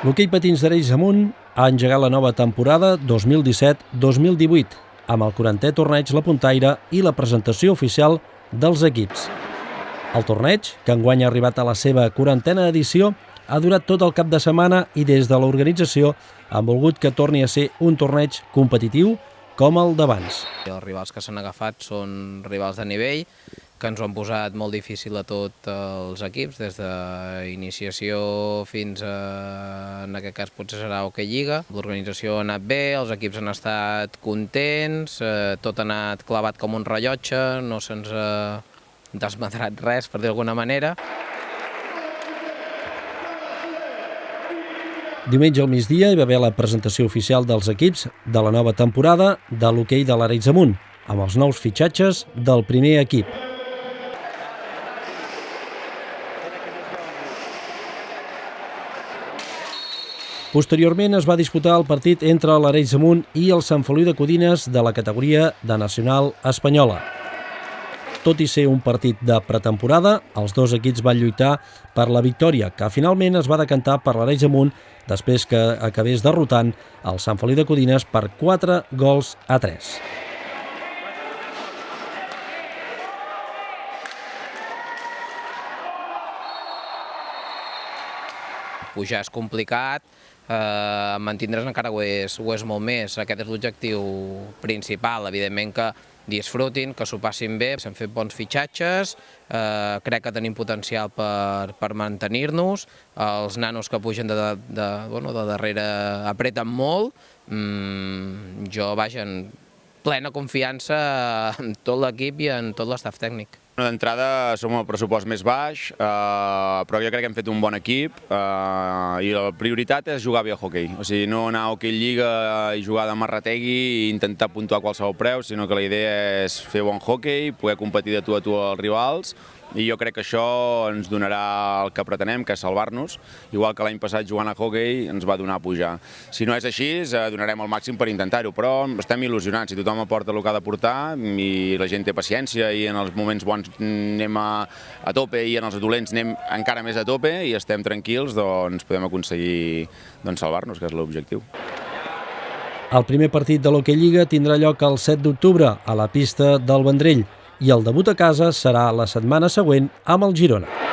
L'hoquei patins d'Arenys de Munt ha engegat la nova temporada 2017-2018 amb el 40è torneig La Puntaire i la presentació oficial dels equips. El torneig, que enguany ha arribat a la seva 40a edició, ha durat tot el cap de setmana i des de l'organització han volgut que torni a ser un torneig competitiu com el d'abans. Els rivals que s'han agafat són rivals de nivell, que ens ho han posat molt difícil a tots els equips, des d'iniciació fins a, en aquest cas potser serà Hoquei Lliga. L'organització ha anat bé, els equips han estat contents, tot ha anat clavat com un rellotge, no se'ns ha desmadrat res, per dir d'alguna manera. Diumenge al migdia hi va haver la presentació oficial dels equips de la nova temporada de l'hoquei de l'Arenys de Munt, amb els nous fitxatges del primer equip. Posteriorment es va disputar el partit entre l'Arenys de Munt i el Sant Feliu de Codines de la categoria de Nacional Espanyola. Tot i ser un partit de pretemporada, els dos equips van lluitar per la victòria, que finalment es va decantar per l'Arenys de Munt després que acabés derrotant el Sant Feliu de Codines per 4-3. Pujar és complicat, mantindre's encara ho és molt més. Aquest és l'objectiu principal, evidentment que disfrutin, que s'ho passin bé. S'han fet bons fitxatges, crec que tenim potencial per mantenir-nos. Els nanos que pugen de darrere apreten molt. Jo, vaja, en plena confiança en tot l'equip i en tot l'estaf tècnic. D'entrada som el pressupost més baix, però jo crec que hem fet un bon equip i la prioritat és jugar bé al hoquei. O sigui, no anar a Hoquei Lliga i jugar de marrategui i intentar puntuar a qualsevol preu, sinó que la idea és fer bon hoquei, poder competir de tu a tu als rivals, i jo crec que això ens donarà el que pretenem, que és salvar-nos, igual que l'any passat jugant a hoquei ens va donar a pujar. Si no és així, donarem el màxim per intentar-ho, però estem il·lusionats, si tothom aporta el que ha de portar i la gent té paciència i en els moments bons anem a tope i en els dolents anem encara més a tope i estem tranquils, doncs podem aconseguir salvar-nos, que és l'objectiu. El primer partit de l'Hoquei Lliga tindrà lloc el 7 d'octubre a la pista del Vendrell, i el debut a casa serà la setmana següent amb el Girona.